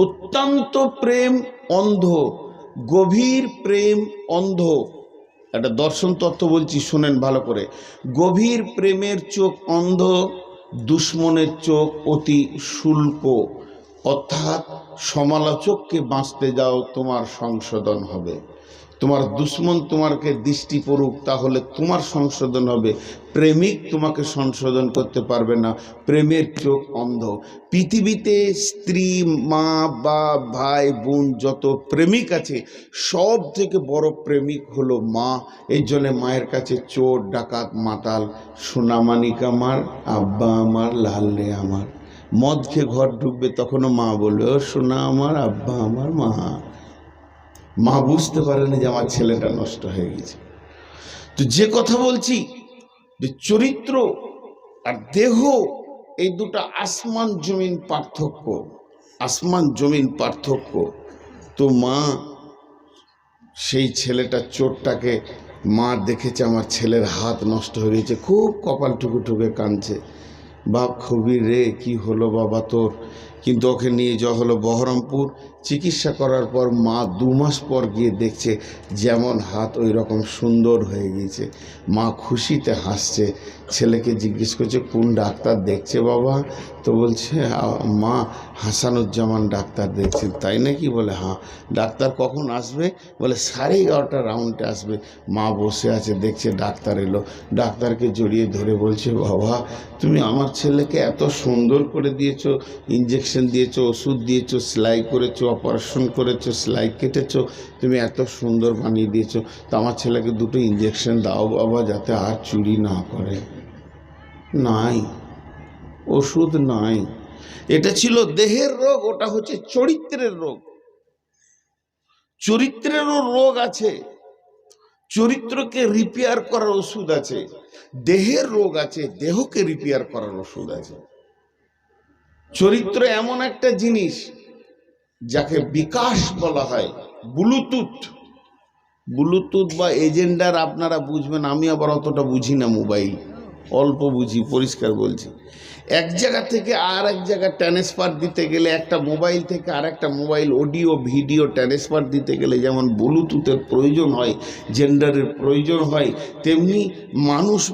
অত্যন্ত প্রেম অন্ধ, গভীর প্রেম অন্ধ। একটা দর্শন তত্ত্ব বলছি, শোনেন ভালো করে। গভীর প্রেমের চোখ অন্ধ, দুশ্মনের চোখ অতি শুল্ক। অর্থাৎ সমালোচককে বাঁচতে যাও, তোমার সংশোধন হবে। তোমার দুশ্মন তোমাকে দৃষ্টি পড়ুক, তাহলে তোমার সংশোধন হবে। প্রেমিক তোমাকে সংশোধন করতে পারবে না, প্রেমের চোখ অন্ধ। পৃথিবীতে স্ত্রী, মা বা ভাই বোন যত প্রেমিক আছে, সব থেকে বড় প্রেমিক হলো মা। এই জন্যে মায়ের কাছে চোর, ডাকাত, মাতাল, সোনামানিক আমার, আব্বা আমার, লাল্লে আমার। মদ খেয়ে ঘর ঢুকবে, তখনও মা বলবে, ও সোনা আমার, আব্বা আমার। মা বুঝতে পারেনি যে আমার ছেলেটা নষ্ট হয়ে গেছে। তো যে কথা বলছি, যে চরিত্র আর দেহ, এই দুটো আসমান জমিন পার্থক্য, আসমান জমিন পার্থক্য। তো মা সেই ছেলেটা, চোরটাকে মা দেখেছে আমার ছেলের হাত নষ্ট হয়ে গেছে, খুব কপাল ঠুকে ঠুকে কাঁদছে। বাপ খুবই রে, কি হলো বাবা তোর? কিন্তু ওকে নিয়ে যাওয়া হলো বহরমপুর। চিকিৎসা করার পর মা 2 মাস পর গিয়ে দেখছে যেমন হাত ওই রকম সুন্দর হয়ে গিয়েছে। মা খুশিতে হাসছে। ছেলেকে জিজ্ঞেস করছে, কোন ডাক্তার দেখছে বাবা? তো বলছে, মা হাসানুজ্জামান ডাক্তার দেখছেন। তাই নাকি? বলে হ্যাঁ। ডাক্তার কখন আসবে? বলে 11:30 রাউন্ডে আসবে। মা বসে আছে, দেখছে ডাক্তার এলো। ডাক্তারকে জড়িয়ে ধরে বলছে, বাবা তুমি আমার ছেলেকে এত সুন্দর করে দিয়েছো, ইঞ্জেকশন দিয়েছো, ওষুধ দিয়েছো, সেলাই করেছো, অপারেশন করেছো, সেলাই কেটেছো, তুমি এত সুন্দর বানিয়ে দিয়েছো। তো আমার ছেলেকে 2টো ইঞ্জেকশন দাও বাবা, যাতে আর চুরি না করে। নাই, ওষুধ নাই। এটা ছিল দেহের রোগ, ওটা হচ্ছে চরিত্রের রোগ। চরিত্রেরও রোগ আছে, চরিত্রকে রিপেয়ার করার ওষুধ আছে। দেহের রোগ আছে, দেহকে রিপেয়ার করার ওষুধ আছে। চরিত্র এমন একটা জিনিস যাকে বিকাশ বলা হয়। ব্লুটুথ বা এজেন্ডার আপনারা বুঝবেন, আমি আবার অতটা বুঝি না, মোবাইল অল্প বুঝি, পরিষ্কার বলছি। এক জায়গা থেকে আর এক জায়গা ট্রান্সফার দিতে গেলে, একটা মোবাইল থেকে আর একটা মোবাইল অডিও ভিডিও ট্রান্সফার দিতে গেলে যেমন ব্লুটুথের প্রয়োজন হয়, জেন্ডারের প্রয়োজন হয়, তেমনি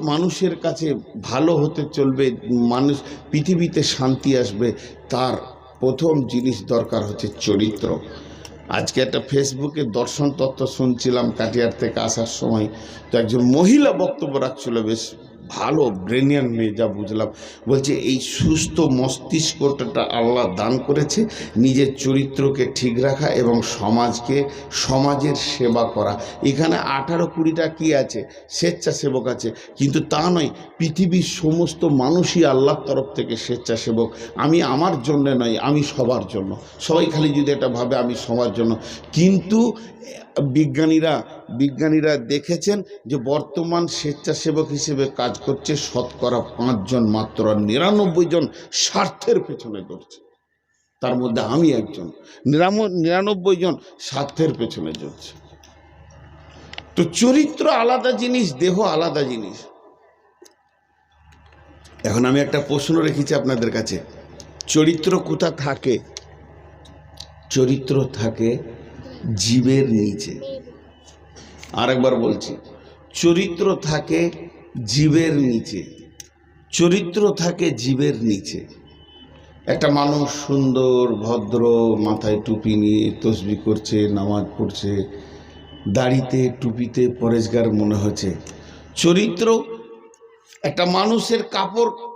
মানুষের কাছে ভালো হতে চলবে, মানুষ পৃথিবীতে শান্তি আসবে, তার প্রথম জিনিস দরকার হচ্ছে চরিত্র। আজকে একটা ফেসবুকে দর্শন তত্ত্ব শুনছিলাম কাটিয়ার থেকে আসার সময়। তো একজন মহিলা বক্তব্য রাখছিল, বেশ ভালো ব্রেনিয়ান মেয়ে, যা বুঝলাম। বলছে এই সুস্থ মস্তিষ্কটা আল্লাহ দান করেছে নিজের চরিত্রকে ঠিক রাখা এবং সমাজের সেবা করা। এখানে 18-20টা কি আছে, স্বেচ্ছাসেবক আছে, কিন্তু তা নয়, পৃথিবীর সমস্ত মানুষই আল্লাহর তরফ থেকে স্বেচ্ছাসেবক। আমি আমার জন্য নয়, আমি সবার জন্য। সবাই খালি যদি এটা ভাবে আমি সবার জন্য। কিন্তু বিজ্ঞানীরা দেখেছেন যে বর্তমান স্বেচ্ছাসেবক হিসেবে কাজ করছে 5% মাত্র, আর 99 জন স্বার্থের পেছনে দৌড়ছে। তার মধ্যে আমি একজন। 99 জন স্বার্থের পেছনে দৌড়ছে। তো চরিত্র আলাদা জিনিস, দেহ আলাদা জিনিস। এখন আমি একটা প্রশ্ন রেখেছি আপনাদের কাছে, চরিত্র কোথা থাকে? চরিত্র থাকে জীবের নিচে। আরেকবার বলছি, চরিত্র থাকে জীবের নিচে। চরিত্র থাকে জীবের নিচে। একটা মানুষ সুন্দর, ভদ্র, মাথায় টুপি নিয়ে তসবিহ করছে, নামাজ পড়ছে, দাড়িতে টুপিতে পরেশগার মনে হচ্ছে। চরিত্র একটা মানুষের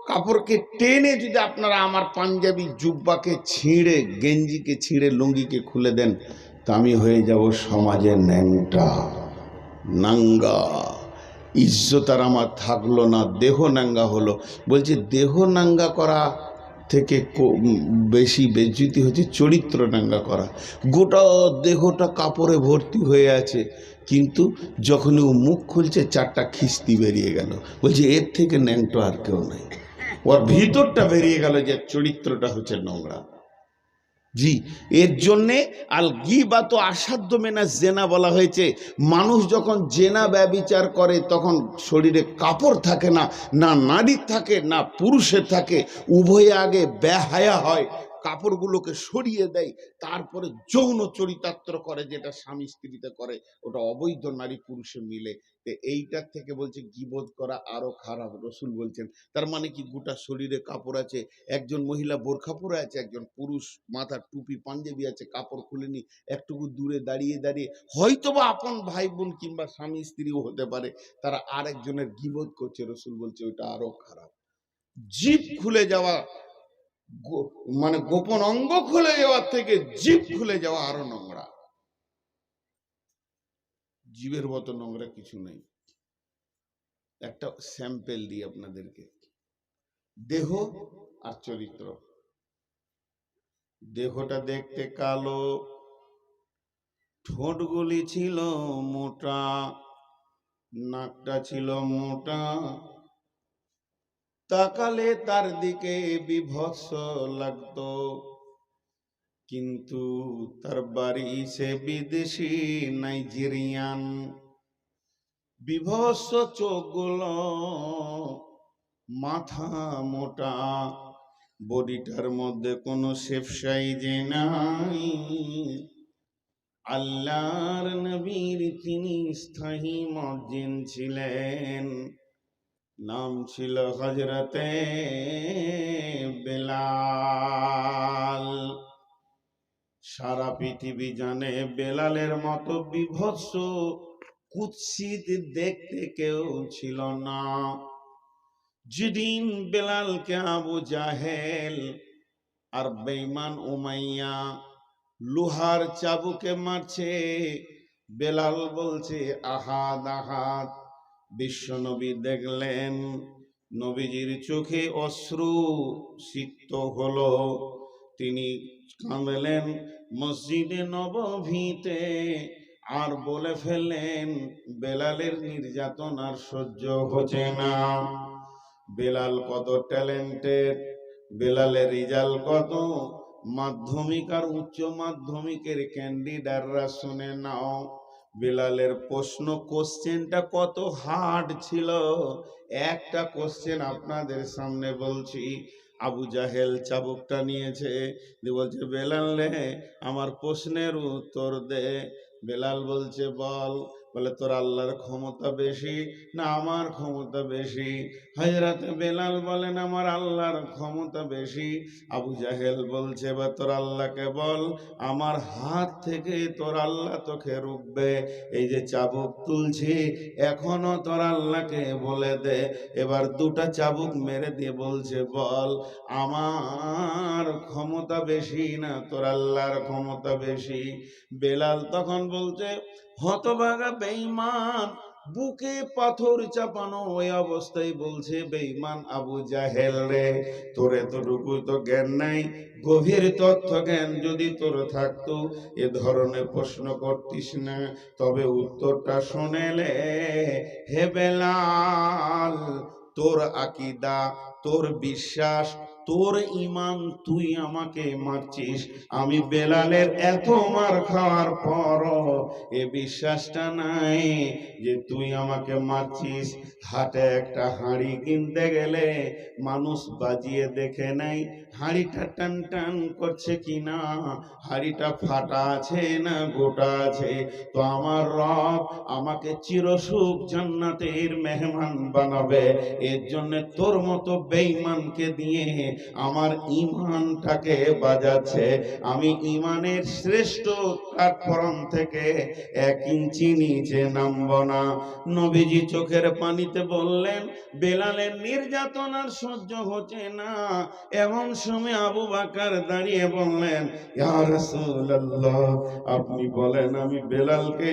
কাপড়কে টেনে যদি আপনারা আমার পাঞ্জাবি জুব্বাকে ছিঁড়ে, গেঞ্জিকে ছিঁড়ে, লুঙ্গিকে খুলে দেন, তা আমি হয়ে যাব সমাজের ন্যাংটা, নাঙ্গা। ইজ্জত আর আমার থাকলো না, দেহ নাঙ্গা হলো। বলছে দেহ নাঙ্গা করা থেকে বেশি বেজ্জতি হচ্ছে চরিত্র নাঙ্গা করা। গোটা দেহটা কাপড়ে ভর্তি হয়ে আছে, কিন্তু যখনই ও মুখ খুলছে 4টা খিস্তি বেরিয়ে গেল। বলছে এর থেকে ন্যাংটো আর কেউ নাই। ওর ভিতরটা বেরিয়ে গেল যে চরিত্রটা হচ্ছে নোংরা। জি, এর জন্যে আল গীবাত আসাধ্য মেনা জেনা বলা হয়েছে। মানুষ যখন জেনা ব্যভিচার করে তখন শরীরে কাপড় থাকে না, না নারীর থাকে না পুরুষের থাকে, উভয়ে আগে বেহায়া হয়, কাপড়গুলোকে সরিয়ে দেয়, তারপরে যৌন চরিতার্থ করে, যেটা স্বামী স্ত্রীতে করে, ওটা অবৈধ নারী পুরুষে মিলে। তো এইটার থেকে বলছে গীবত করা আরো খারাপ। রসুল বলছেন তার মানে কি, গোটা শরীরে কাপড় আছে, একজন মহিলা বোরখা পরে আছে, একজন পুরুষ মাথার টুপি পাঞ্জাবি আছে, কাপড় খুলেনি, একটুকু দূরে দাঁড়িয়ে দাঁড়িয়ে হয়তোবা আপন ভাই বোন কিংবা স্বামী স্ত্রীও হতে পারে, তারা আরেকজনের গীবত করছে। রসুল বলছে ওইটা আরো খারাপ। জিভ খুলে যাওয়া, মানে গোপন অঙ্গ খুলে যাওয়ার থেকে জিভ খুলে যাওয়া আরো নোংরা। জীবের মতো নোংরা কিছু নেই। একটা স্যাম্পেল দিই আপনাদেরকে, দেহ আর চরিত্র। দেহটা দেখতে কালো, ঠোঁটগুলি ছিল মোটা, নাকটা ছিল মোটা, তাকালে তার দিকে বিভৎস লাগতো, কিন্তু তার বাড়ি সে বিদেশি নাইজেরিয়ান। বিভৎস চোখগুলো, মাথা মোটা, বডিটার মধ্যে কোনো শেপ সাইজে নাই। আল্লাহর নবীর তিনি স্থায়ী মুয়াজ্জিন ছিলেন, নাম ছিল হযরতে বেলাল। সারা পৃথিবী জানে বেলালের মতো বিভৎস কুৎসিত দেখতে কেউ ছিল না। যেদিন বেলালকে আবু জাহেল আর বেঈমান উমাইয়া লোহার চাবুকে মারছে, বেলাল বলছে আহাদ আহাদ। বিশ্বনবী দেখলেন, নবীজির চোখে অশ্রু সিক্ত হলো, তিনি কাঁদলেন মসজিদে নববীতে, আর বলে ফেললেন বেলালের নির্যাতন আর সহ্য হচ্ছে না। বেলাল কত ট্যালেন্টেড, বেলালের রেজাল্ট কত, মাধ্যমিক আর উচ্চ মাধ্যমিকের ক্যান্ডিডেটরা শুনে নাও। বেলালের প্রশ্ন কোশ্চেনটা কত হার্ড ছিল। একটা কোশ্চেন আপনাদের সামনে বলছি। আবু জাহেল চাবুকটা নিয়েছে, বলছে বেলাল রে আমার প্রশ্নের উত্তর দে। বেলাল বলছে বল। বলে তোর আল্লাহর ক্ষমতা বেশি না আমার ক্ষমতা বেশি? হযরত বেলাল বলেন আমার আল্লাহর ক্ষমতা বেশি। আবু জাহেল বলছে বা তোর আল্লাহকে বল, আমার হাত থেকে তোর আল্লাহ তোকে রুখবে। এই যে চাবুক তুলছি এখনো তোর আল্লাহকে বলে দে। এবার দুটা চাবুক মেরে দিয়ে বলছে বল আমার ক্ষমতা বেশি না তোর আল্লাহর ক্ষমতা বেশি? বেলাল তখন বলছে হতভাগা বেঈমান, বুকে পাথর চাপানো ওই অবস্থায় বলছে বেঈমান আবু জাহেল রে, তোর এতটুকু তো জ্ঞান নাই, গভীর তথ্য জ্ঞান যদি তোর থাকতো এ ধরনের প্রশ্ন করতিস না। তবে উত্তরটা শুনেলে, হে বেলাল তোর আকীদা, তোর বিশ্বাস, তোর ঈমান, তুই আমাকে মারছিস। আমি বেলালের এত মার খাওয়ার পরও এ বিশ্বাসটা নাই যে তুই আমাকে মারছিস। হাটে একটা হাঁড়ি কিনতে গেলে মানুষ বাজিয়ে দেখে নাই হাঁড়িটা টান টান করছে কিনা, হাঁড়িটা ফাটা আছে না গোটা আছে। তো আমার রব আমাকে চিরসুখ জান্নাতের মেহমান বানাবে, এর জন্য তোর মতো বেঈমানকে দিয়ে আমার ঈমানটাকে বাজাচ্ছে। আমি ঈমানের শ্রেষ্ঠ প্ল্যাটফর্ম থেকে 1 ইঞ্চি নিচে নামব না। নবীজি চোখের পানিতে বললেন বেলালের নির্যাতন আর সহ্য হচ্ছে না। এমন সময় আবু বকর দাঁড়িয়ে বললেন ইয়া রাসূলুল্লাহ, আপনি বলেন আমি বেলালকে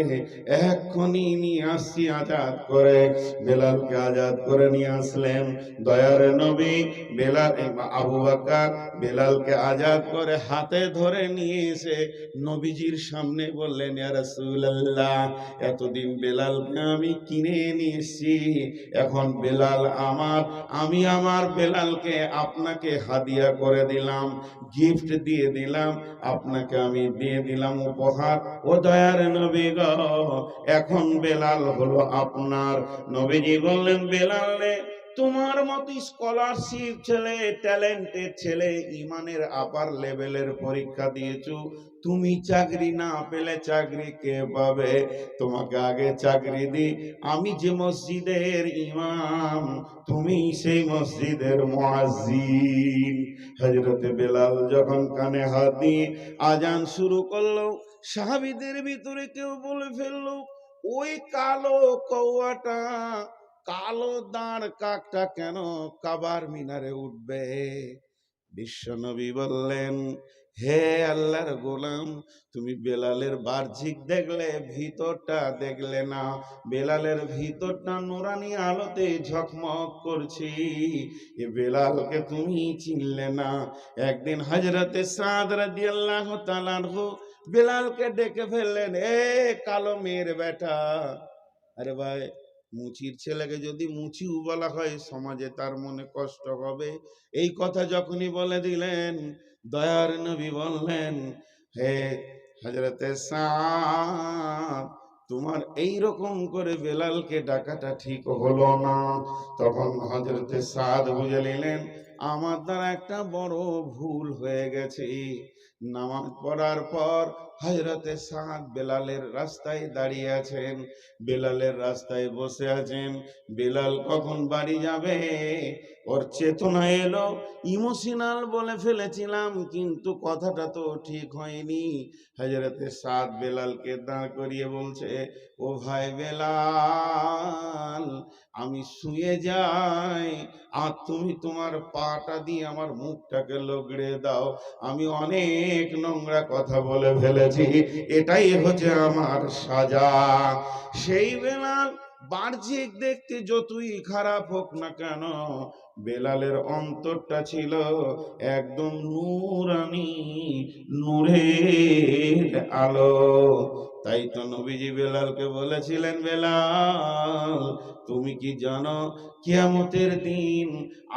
এক্ষুনি নিয়ে আসছি আজাদ করে। বেলালকে আজাদ করে নিয়ে আসলেন দয়ার নবী। বেলাল আবু বকর বেলালকে আজাদ করে হাতে ধরে নিয়ে এসে নবীজির সামনে বললেন ইয়া রাসূলুল্লাহ, এতদিন বেলালকে আমি কিনে নিয়ে এসেছি, এখন বেলাল আমার, আমি আমার বেলালকে আপনাকে হাদিয়া করে দিলাম, গিফট দিয়ে দিলাম, আপনাকে আমি দিয়ে দিলাম উপহার। ও দয়ার নবী গো, এখন বেলাল হলো আপনার। নবীজি বললেন বেলাল রে তোমার মতো স্কলারশিপ ছেলে, ট্যালেন্টেড ছেলে, ইমানের আপার লেভেলের পরীক্ষা দিয়েছো, তুমি চাকরি না পেলে চাকরি কে পাবে? তোমাকে আগে চাকরি দি, আমি যে মসজিদের ইমাম, তুমি সেই মসজিদের মুয়াজ্জিন। হযরতে বেলাল যখন কানে হাত দিয়ে আজান শুরু করলো, সাহাবীদের ভিতরে কেউ বলে ফেললো, ওই কালো কৌয়াটা, কালো দাঁড় কাকটা কেন কাবার মিনারে উঠবে? বিশ্বনবী বললেন, হে আল্লাহর গোলাম, তুমি বেলালের বাহ্যিক দেখলে, ভিতরটা দেখলে না। বেলালের ভিতরটা নুরানি আলোতে ঝকমক করছে, এ বেলালকে তুমি চিনলে না। একদিন হযরতে সাদ রাদিয়াল্লাহু তাআলা আনহু বেলালকে ডেকে ফেললেন, এ কালো মেয়ের বেটা। আরে ভাই, মুচির ছেলেকে যদি মুচিও বলা হয়, সমাজে তার মনে কষ্ট হবে। এই কথা যখনই বলে দিলেন, দয়ার নবী বললেন, হে হযরতে সাদ, তোমার এই রকম করে বেলালকে ডাকাটা ঠিক হলো না। তখন হযরতে সাদ বুঝে নিলেন, আমার দ্বারা একটা বড় ভুল হয়ে গেছে। নামাজ পড়ার পর হযরতে সাদ বেলালের রাস্তায় দাঁড়িয়ে আছেন, বেলালের রাস্তায় বসে আছেন। বেলাল কখন বাড়ি যাবে ওর চেতনা এলো, ইমোশনাল বলে ফেলেছিলাম, কিন্তু কথাটা তো ঠিক হয়নি। হযরতে সাদ বেলালকে দাঁড় করিয়ে বলছে, ও ভাই বেলাল, আমি শুয়ে যাই আর তুমি তোমার পাটা দিয়ে আমার মুখটাকে লগড়ে দাও। আমি অনেক নোংরা কথা বলে ফেলেছি, এটাই হচ্ছে আমার সাজা। সেই বেলাল বাহ্যিক দেখতে যতই খারাপ হোক না কেন, বেলালের অন্তরটা ছিল একদম নূরানি, নূরের আলো। তাই তো নবীজি বেলালকে বলেছিলেন, বেলাল, তুমি কি জানো কিয়ামতের দিন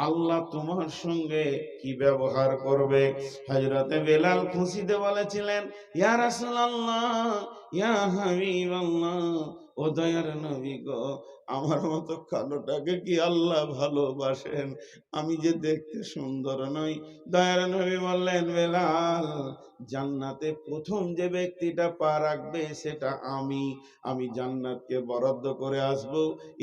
আল্লাহ তোমার সঙ্গে কি ব্যবহার করবে? হযরতে বেলাল খুশিতে বলেছিলেন, ইয়া রাসূলুল্লাহ, ইয়া হাবিবাল্লাহ, ও দয়ার নবী গো, আমার মতো কালোটাকে কি আল্লাহ ভালোবাসেন? আমি যে দেখতে সুন্দর নই। দয়ার নবী বললেন, বেলাল, জান্নাতে প্রথম যে ব্যক্তিটা পা রাখবে সেটা আমি জান্নাতকে বরাদ্দ করে আসব।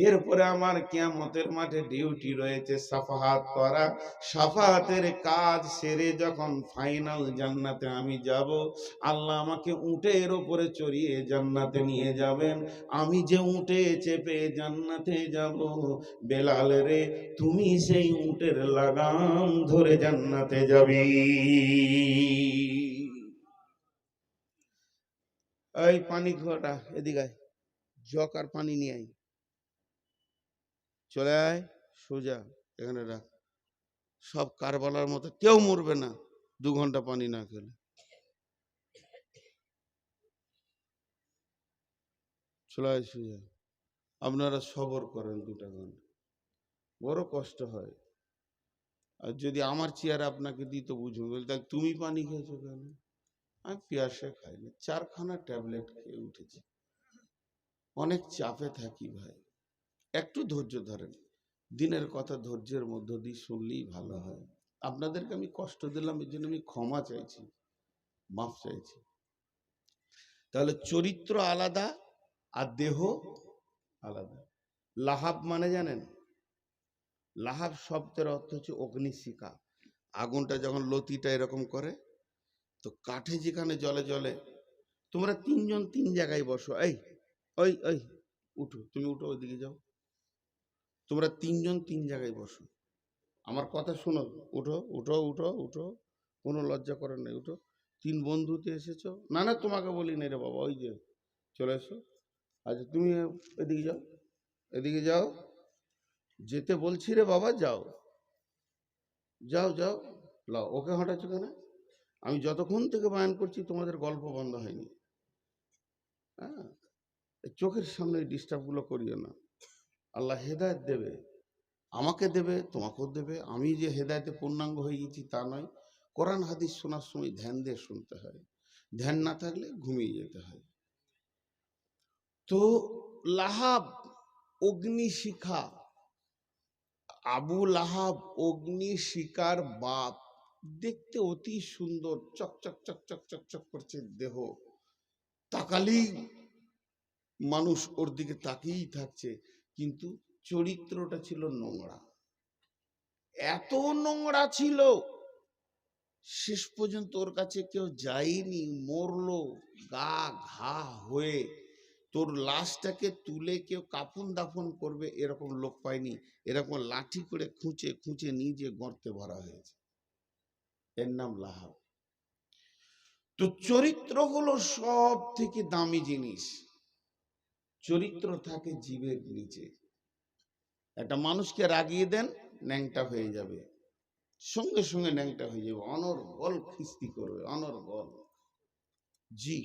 এরপরে আমার কিয়ামতের মাঠে ডিউটি রয়েছে সাফাহাত করা। সাফাহাতের কাজ সেরে যখন ফাইনাল জান্নাতে আমি যাব, আল্লাহ আমাকে উটের উপরে চড়িয়ে জান্নাতে নিয়ে যাবেন। আমি যে উটে চেপে জান্নাতে যাব, বেলাল রে, তুমি সেই উটের লাগাম ধরে জান্নাতে যাবি। এই পানি ঘোটা এদিকে আয়, জগ আর পানি নিয়ে আয়, চলে আয় সোজা, এখানে রাখ। সব কারবালার মতো কেউ মরবে না 2 ঘন্টা পানি না খেলে। চলে আয় সোজা। আপনারা সবর করেন 2টা ঘন্টা, বড় কষ্ট হয়। আর যদি আমার চেয়ার আপনাকে দিত বুঝুন, তাহলে তুমি পানি খেয়েছো কেন? আমি পিয়াসে খাইনি, 4খানা ট্যাবলেট খেয়ে উঠেছি। অনেক চাপে থাকি ভাই, একটু ধৈর্য ধরেন। দিনের কথা ধৈর্যের মধ্য দিয়ে শুনলেই ভালো হয়। আপনাদেরকে আমি কষ্ট দিলাম, এর জন্য আমি ক্ষমা চাইছি, মাফ চাইছি। তাহলে চরিত্র আলাদা আর দেহ আলাদা। লাহাব মানে জানেন? লাহাব শব্দের অর্থ হচ্ছে অগ্নিশিখা। আগুনটা যখন লতিটা এরকম করে, তো কাঠে যেখানে জলে জলে, তোমরা 3 জন 3 জায়গায় বসো। এই ওই ওই উঠো, তুমি উঠো, ওইদিকে যাও। তোমরা 3 জন 3 জায়গায় বসো, আমার কথা শোনো। উঠো উঠো উঠো উঠো, কোনো লজ্জা করার নেই, উঠো। 3 বন্ধুতে এসেছো, না না তোমাকে বলি না রে বাবা, ওই যে চলে এসো। আচ্ছা তুমি এদিকে যাও, এদিকে যাও, যেতে বলছি রে বাবা, যাও যাও যাও। লাও, ওকে হঠাৎ কেন? আমি যতক্ষণ থেকে বয়ান করছি তোমাদের গল্প বন্ধ হয়নি। হ্যাঁ, চোখের সামনে ডিস্টার্বগুলো করিও না। আল্লাহ হেদায়েত দেবে, আমাকে দেবে, তোমাকেও দেবে। আমি যে হেদায়েতে পূর্ণাঙ্গ হয়ে গেছি তা নয়। কোরআন হাদিস শোনার সময় ধ্যান দিয়ে শুনতে হয়, ধ্যান না থাকলে ঘুমিয়ে যেতে হয়। তো লাহাব অগ্নিশিখা, আবু লাহাব অগ্নি শিকার বাপ, দেখতে অতি সুন্দর, চকচক চকচক চকচক করছে দেহ, তাকালেই মানুষ ওর দিকে তাকিয়েই থাকছে, কিন্তু চরিত্রটা ছিল নোংরা। এত নোংরা ছিল, শেষ পর্যন্ত ওর কাছে কেউ যায়নি, মরলো গা ঘা হয়ে। তোর লাশটাকে তুলে কেউ কাফন দাফন করবে এরকম লোক পায়নি, এরকম লাঠি করে খুঁচে খুঁচে নিজে গর্তে ভরা হয়েছে। এর নাম লাহাব। তো চরিত্র হলো সব থেকে দামি জিনিস। চরিত্র থাকে জীবের নিচে। একটা মানুষকে রাগিয়ে দেন, ন্যাংটা হয়ে যাবে, সঙ্গে সঙ্গে ন্যাংটা হয়ে যাবে, অনর্গল খিস্তি করবে, অনর্গল। জি,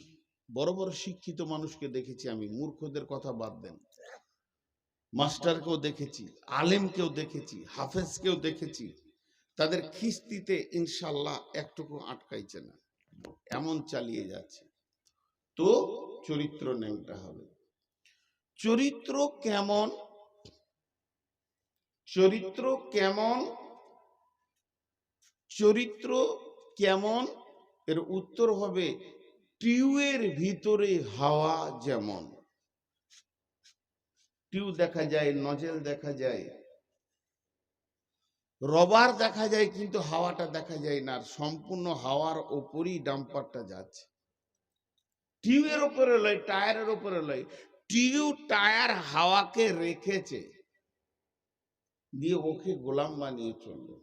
বড় বড় শিক্ষিত মানুষকে দেখেছি আমি, মূর্খদের কথা বাদ দেন, মাস্টারকেও দেখেছি, আলেমকেও দেখেছি, হাফেজকেও দেখেছি, তাদের খিস্তিতে ইনশাল্লাহ একটুকু আটকাইছে না, এমন চালিয়ে যাচ্ছে। তো চরিত্র ন্যাংটা হবে। চরিত্র কেমন? চরিত্র কেমন? চরিত্র কেমন এর উত্তর হবে, টিউবের ভিতরে হাওয়া যেমন। টিউব দেখা যায়, নজেল দেখা যায়, রবার দেখা যায়, কিন্তু হাওয়াটা দেখা যায় না, সম্পূর্ণ হাওয়ার ওপরই ডাম্পারটা যাচ্ছে। টিউবের ওপরে লয়, টায়ারের ওপরে লয়, টিউব টায়ার হাওয়াকে রেখেছে, দিয়ে ওকে গোলাম বানিয়ে চললো।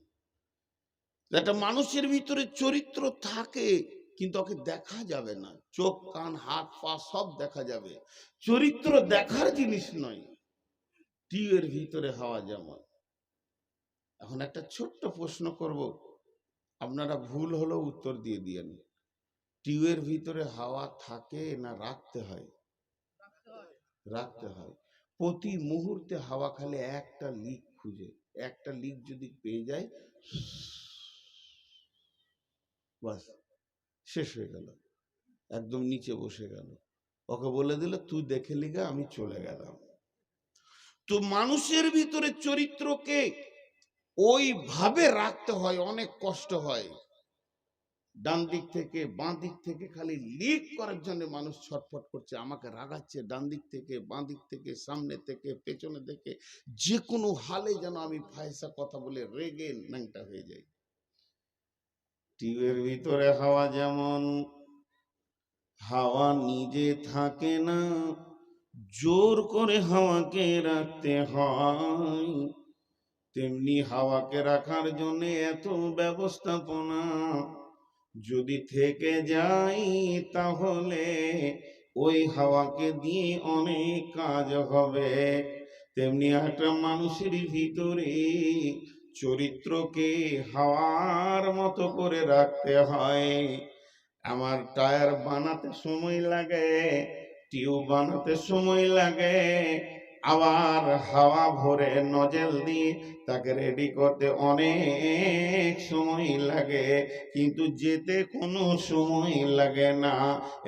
একটা মানুষের ভিতরে চরিত্র থাকে, কিন্তু ওকে দেখা যাবে না, চোখ কান হাত পা সব দেখা যাবে, চরিত্র দেখার জিনিস নয়। টিউবের ভিতরে হাওয়া যেমন। এখন একটা ছোট্ট প্রশ্ন করব, আপনারা ভুল হলেও উত্তর দিয়ে দিয়েন। টিউবের ভিতরে হাওয়া থাকে না রাখতে হয়? রাখতে হয়। প্রতি মুহূর্তে হাওয়া খালি একটা লিক খুঁজে, একটা লিক যদি পেয়ে যায়, বাস শেষ হয়ে গেল, একদম নিচে বসে গেল, ওকে বলে দিল তুই দেখে লিগা, আমি চলে গেলাম। তো মানুষের ভিতরে চরিত্রকে ওইভাবে রাখতে হয়, অনেক কষ্ট হয়। ডান দিক থেকে বাঁ দিক থেকে খালি লিক করার জন্য মানুষ ছটফট করছে, আমাকে রাগাচ্ছে, ডান দিক থেকে বাঁ দিক থেকে সামনে থেকে পেছনে থেকে, যে কোনো হালে যেন আমি ফায়সা কথা বলে রেগে ন্যাংটা হয়ে যাই। টিউবের ভিতরে হাওয়া যেমন, হাওয়া নিজে থাকে না, জোর করে হাওয়াকে রাখতে হয়, তেমনি হাওয়াকে রাখার জন্য এত ব্যবস্থাপনা। যদি থেকে যাই তাহলে ওই হাওয়াকে দিয়ে অনেক কাজ হবে। তেমনি একটা মানুষের ভিতরে চরিত্রকে হাওয়ার মতো করে রাখতে হয়। আমার টায়ার বানাতে সময় লাগে, টিউব বানাতে সময় লাগে, আবার হাওয়া ভরে নজেল দিয়ে তাকে রেডি করতে অনেক সময় লাগে, কিন্তু যেতে কোনো সময় লাগে না।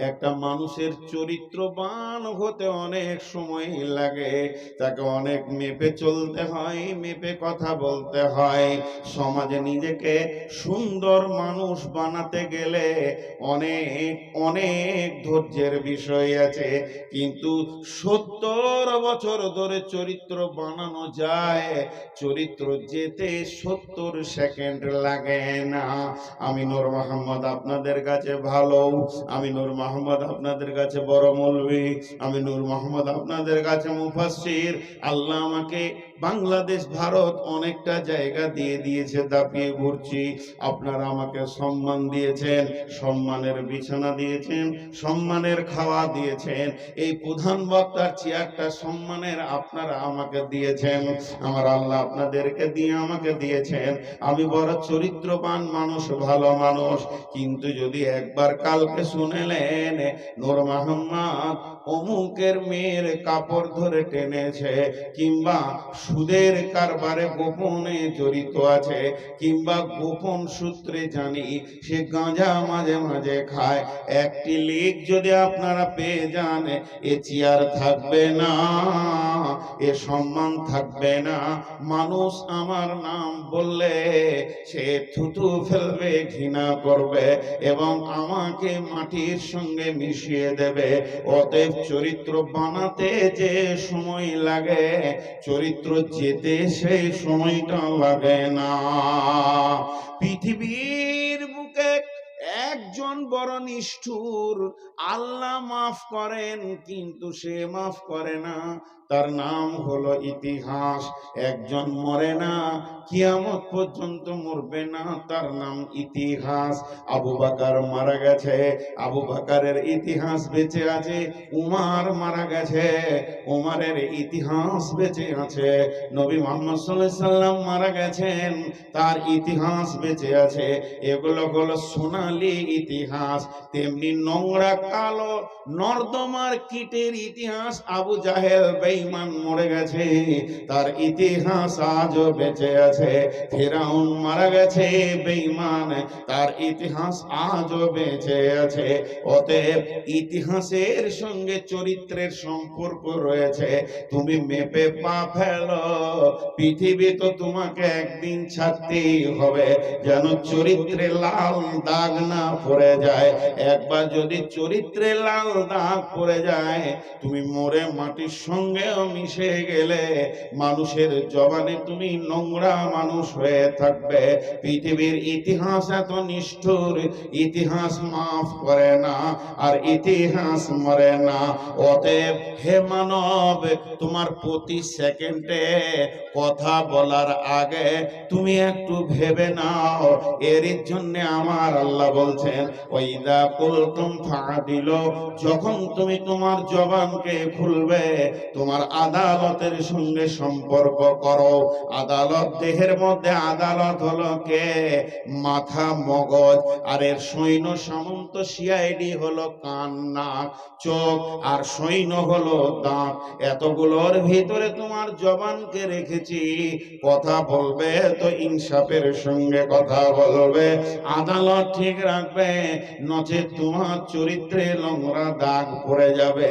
একটা মানুষের চরিত্রবান হতে অনেক সময় লাগে, তাকে অনেক মেপে চলতে হয়, মেপে কথা বলতে হয়। সমাজে নিজেকে সুন্দর মানুষ বানাতে গেলে অনেক অনেক ধৈর্যের বিষয় আছে, কিন্তু 70 বছর ধরে চরিত্র বানানো যায়, চরিত্র যেতে 70 সেকেন্ড লাগে না। আমি নূর মোহাম্মদ আপনাদের কাছে ভালো, আমি নূর মোহাম্মদ আপনাদের কাছে বড় মৌলভী, আমি নূর মোহাম্মদ আপনাদের কাছে মুফাসসির। আল্লাহ আমাকে বাংলাদেশ ভারত অনেকটা জায়গা দিয়ে দিয়েছে, দাপিয়ে ঘুরছি। আপনারা আমাকে সম্মান দিয়েছেন, সম্মানের বিছানা দিয়েছেন, সম্মানের খাওয়া দিয়েছেন, এই প্রধান বক্তার চেয়ারটা সম্মানের আপনারা আমাকে দিয়েছেন। আমার আল্লাহ আপনাদেরকে দিয়ে আমাকে দিয়েছেন। আমি বড় চরিত্রবান মানুষ, ভালো মানুষ, কিন্তু যদি একবার কালকে শুনেলেন নূর মোহাম্মদ অমুকের মেয়ের কাপড় ধরে টেনেছে, কিংবা সুদের কারবারে গোপনে জড়িত আছে, কিংবা গোপন সূত্রে জানি সে গাঁজা মাঝে মাঝে খায়, একটি লিক যদি আপনারা পেয়ে যান, এ চেয়ার থাকবে না, এ সম্মান থাকবে না, মানুষ মানুষ আমার নাম বললে সে থুতু ফেলবে, ঘৃণা করবে এবং আমাকে মাটির সঙ্গে মিশিয়ে দেবে। অতএব চরিত্র বানাতে যে সময় লাগে, চরিত্র যেতে সেই সময়টা লাগে না। পৃথিবীর বুকে একজন বড় নিষ্ঠুর, আল্লাহ মাফ করেন কিন্তু সে মাফ করে না, তার নাম হলো ইতিহাস। একজন মরে না, কিয়ামত পর্যন্ত মরবে না, তার নাম ইতিহাস। আবু বকর মারা গেছে, আবু বকরের ইতিহাস বেঁচে আছে। উমর মারা গেছে, উমরের ইতিহাস বেঁচে আছে। নবী মুহাম্মদ সাল্লাল্লাহু আলাইহি সাল্লাম মারা গেছেন, তার ইতিহাস বেঁচে আছে। এগুলো হলো সোনালী ইতিহাস। তেমনি নোংরা কালো নর্দমার কীটের ইতিহাস। আবু জাহেল বেঈমান মরে গেছে, তার ইতিহাস আজও বেঁচে আছে। ফিরআউন মারা গেছে বেঈমান, তার ইতিহাস আজও বেঁচে আছে। অতএব ইতিহাসের সঙ্গে চরিত্রের সম্পর্ক রয়েছে। তুমি মেপে পা ফেলো, পৃথিবী তো তোমাকে একদিন ছাড়তেই হবে, যেন চরিত্রে লাল দাগ না পড়ে যায়। একবার যদি চরিত্রে লাল দাগ পড়ে যায়, তুমি মরে মাটির সঙ্গেও মিশে গেলে মানুষের জবানে তুমি নোংরা মানুষ হয়ে থাকবে। পৃথিবীর ইতিহাস এত নিষ্ঠুর, ইতিহাস মাফ করে না, আর ইতিহাস মরে না। অতএব হে মানব, তোমার প্রতি সেকেন্ডে কথা বলার আগে তুমি একটু ভেবে নাও। এর জন্য আমার আল্লাহ বলছেন, ওয়াইদা কুলতুম ফাদিলু, যখন তুমি তোমার জবানকে খুলবে, তোমার আদালতের সঙ্গে সম্পর্ক করো। আদালত দেহের মধ্যে আদালত হলো কে? মাথা, মগজ, আর এর সৈন্য সামন্ত সিআইডি হলো কান, নাক, চোখ, আর সৈন্য হলো দাঁত। এতগুলোর ভিতরে তোমার জবানকে রেখেছি। কথা বলবে তো ইনসাফের সঙ্গে কথা বলবে, আদালত ঠিক রাখবে, নচেত তোমার চরিত্রে নোংরা দাগ পড়ে যাবে।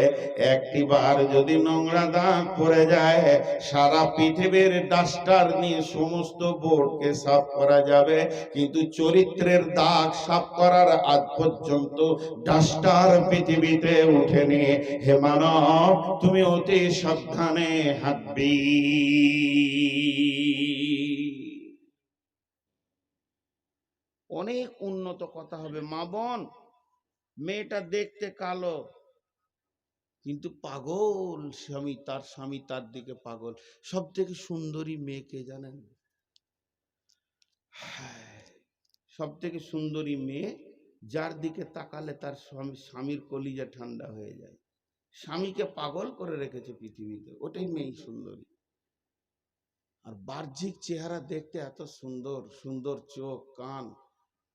একটি বার যদি নোংরা দাগ পড়ে যায়, সারা পৃথিবীর ডাস্টার নিয়ে সমস্ত বোর্ডকে সাফ করা যাবে, কিন্তু চরিত্রের দাগ সাফ করার আগ পর্যন্ত ডাস্টার পৃথিবীতে উঠেনি। হে মানব, তুমি অতি সাবধানে হাঁটবি। অনেক উন্নত কথা হবে। মা বোন, মেয়েটা দেখতে কালো কিন্তু পাগল স্বামী, তার স্বামী তার দিকে পাগল। সব থেকে সুন্দরী মেয়েকে জানেন? হ্যাঁ, সব থেকে সুন্দরী মেয়ে যার দিকে তাকালে তার স্বামীর কলিজা ঠান্ডা হয়ে যায়। স্বামীকে পাগল করে রেখেছে পৃথিবীতে, ওটাই মেয়ে সুন্দরী। আর বাহ্যিক চেহারা দেখতে এত সুন্দর, সুন্দর চোখ, কান,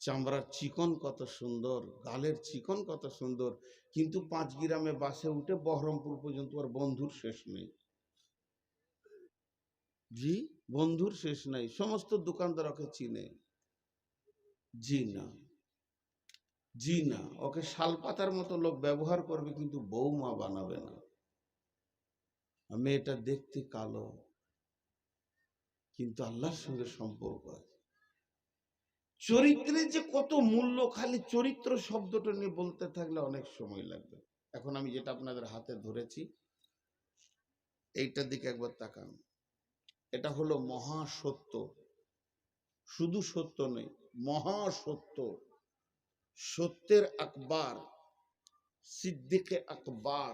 চামড়ার চিকন কত সুন্দর, গালের চিকন কত সুন্দর, কিন্তু 5 গ্রামে বাসে উঠে বহরমপুর পর্যন্ত ওর বন্ধুর শেষ নেই। জি, বন্ধুর শেষ নাই। সমস্ত দোকানদার ওকে চিনে। জি না, জি না, ওকে শালপাতার মতো লোক ব্যবহার করবে কিন্তু বৌমা বানাবে না। মেয়েটা দেখতে কালো কিন্তু আল্লাহর সঙ্গে সম্পর্ক আছে। চরিত্রের যে কত মূল্য, খালি চরিত্র শব্দটা নিয়ে বলতে থাকলে অনেক সময় লাগবে। এখন আমি যেটা আপনাদের হাতে ধরেছি, এইটার দিকে একবার তাকান। এটা হলো মহাসত্য। শুধু সত্য নেই, মহাসত্য। সত্যের আকবার, সিদ্দিকে আকবার,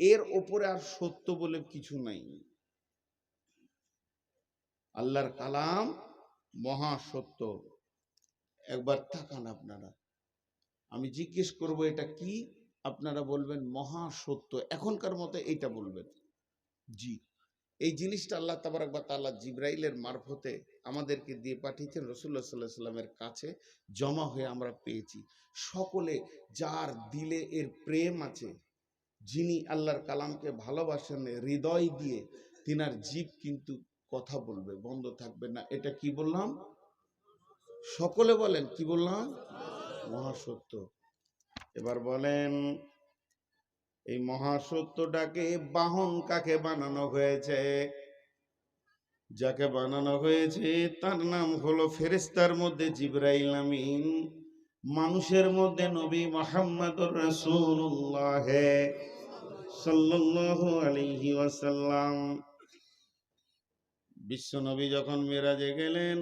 এর ওপরে আর সত্য বলে কিছু নাই। আল্লাহর কালাম মহাসত্য। একবার তাকান আপনারা, আমি জিজ্ঞেস করব এটা কি, আপনারা বলবেন মহাসত্য। এখনকার মতো এইটা বলবেন। জি, এই জিনিসটা আল্লাহ তাবারক ওয়া তাআলা জিবরাইলের মারফতে আমাদেরকে দিয়ে পাঠিয়েছেন, রাসূলুল্লাহ সাল্লাল্লাহু আলাইহি ওয়াসাল্লামের কাছে জমা হয়ে আমরা পেয়েছি। সকলে যার দিলে এর প্রেম আছে, যিনি আল্লাহর কালামকে ভালোবাসেন হৃদয় দিয়ে, তিনার জীব কিন্তু কথা বলবে, বন্ধ থাকবে না। এটা কি বললাম? সকলে বলেন, কি বললাম? মহাসত্য। এবার বলেন, এই মহাসত্যটাকে বাহন কাকে বানানো হয়েছে? যাকে বানানো হয়েছে তার নাম হলো ফেরেশতার মধ্যে জিবরাইল আমিন, মানুষের মধ্যে নবী মুহাম্মদুর রাসূলুল্লাহ সাল্লাল্লাহু আলাইহি ওয়াসাল্লাম। বিশ্ব নবী যখন মেরাজে গেলেন,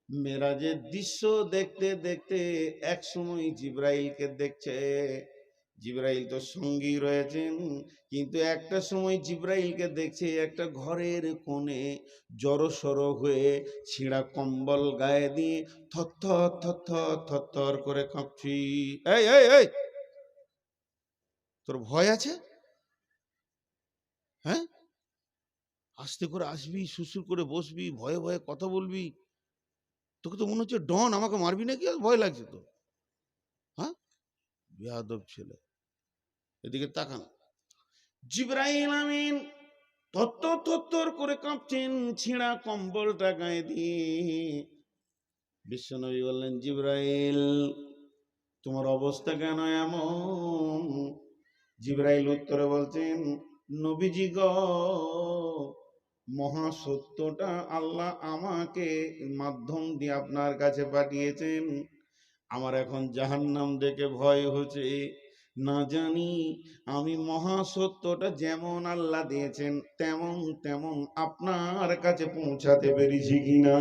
মেরাজের দৃশ্য দেখতে দেখতে এক সময় জিবরাইলকে দেখছে। জিবরাইল তো সঙ্গী রয়েছেন, কিন্তু একটা সময় জিবরাইলকে দেখছে একটা ঘরের কোণে জড়সড় হয়ে ছিঁড়া কম্বল গায়ে দিয়ে থরথর থরথর থরথর করে কাঁপছি। এই এই এই, তোর ভয় আছে? হ্যাঁ, আস্তে করে আসবি, সুসুর করে বসবি, ভয়ে ভয়ে কথা বলবি। তোকে তো মনে হচ্ছে ডন, আমাকে মারবি নাকি? আর ভয় লাগছে তো? হ্যাঁ, বেয়াদব ছেলে। এদিকে তাকান। জিবরাইল আমিন থরথর থরথর করে কাঁপছেন, ছিঁড়া কম্বলটা গায়ে দিয়ে। বিশ্বনবী বললেন, জিবরাইল তোমার অবস্থা কেন এমন? জিবরাইল উত্তরে বলছেন, নবীজি গো, মহাসত্যটা আল্লাহ আমাকে মাধ্যম দিয়ে আপনার কাছে পাঠিয়েছেন। আমার এখন জাহান্নাম দেখে ভয় হচ্ছে। না জানি আমি মহাসত্যটা যেমন আল্লাহ দিয়েছেন তেমন তেমন আপনার কাছে পৌঁছাতে পেরেছি কিনা।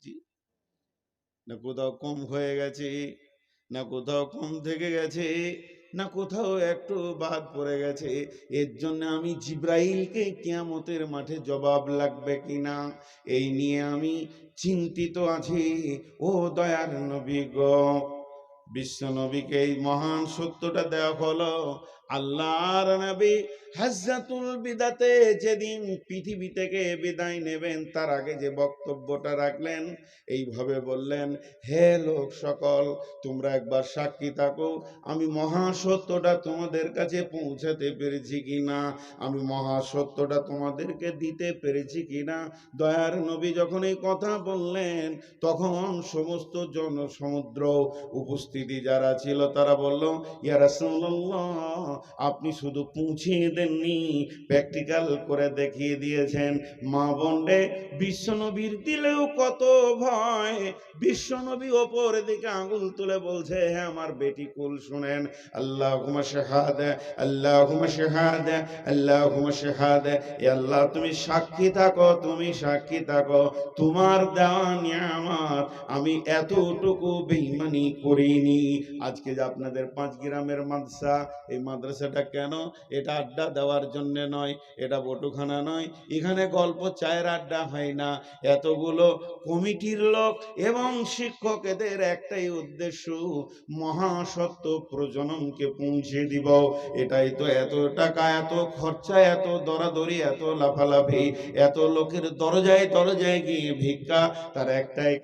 জি, না কোথাও কম হয়ে গেছে, না কোথাও কম থেকে গেছে, না কোথাও একটু বাদ পড়ে গেছে। এর জন্য আমি জিবরাইলকে কিয়ামতের মাঠে জবাব লাগবে কিনা এই নিয়ে আমি চিন্তিত আছি। ও দয়ার নবী গো, বিশ্ব নবীকে এই মহান সত্যটা দেওয়া হলো। আল্লাহর নবী হাজ্জাতুল বিদাতে যেদিন পৃথিবী থেকে বিদায় নেবেন তার আগে যে বক্তব্যটা রাখলেন, এইভাবে বললেন, হে লোক সকল, তোমরা একবার সাক্ষী থাকো আমি মহাসত্যটা তোমাদের কাছে পৌঁছাতে পেরেছি কিনা, আমি মহাসত্যটা তোমাদেরকে দিতে পেরেছি কিনা। দয়ার নবী যখন এই কথা বললেন, তখন সমস্ত জনসমুদ্র উপস্থিতি যারা ছিল তারা বলল, ইয়া রাসূলুল্লাহ, আপনি শুধু পৌঁছিয়ে দেননি, প্র্যাকটিক্যাল করে দেখিয়ে দিয়েছেন। মা বোনরে, বিশ্বনবীর দিলেও কত ভয়। বিশ্বনবী ওপর দিকে আঙুল তুলে বলছে, হ্যাঁ আমার বেটি কুল শুনেন, আল্লাহুম্মা শাহাদা, আল্লাহুম্মা শাহাদা, আল্লাহুম্মা শাহাদা। এ আল্লাহ তুমি সাক্ষী থাকো, তুমি সাক্ষী থাকো, তোমার দেওয়া নিয়ামত আমি এতটুকু বেঈমানি করিনি। আজকে যে আপনাদের 5 গ্রামের মাদ্রাসা, এই মাদ্রাসাটা কেন? এটা আড্ডা দেওয়ার জন্য নয়, এটা বটুখানা নয়, এখানে গল্প চায়ের আড্ডা হয় না। এতগুলো কমিটির লোক এবং শিক্ষক, এদের একটাই উদ্দেশ্য, মহাসত্য প্রজননকে পৌঁছে দিব। এটাই তো এত টাকা, এত খরচা, এত দরাদরি, এত লাফালাফি, এত লোকের দরজায় দরজায় গিয়ে ভিক্ষা, তার একটাই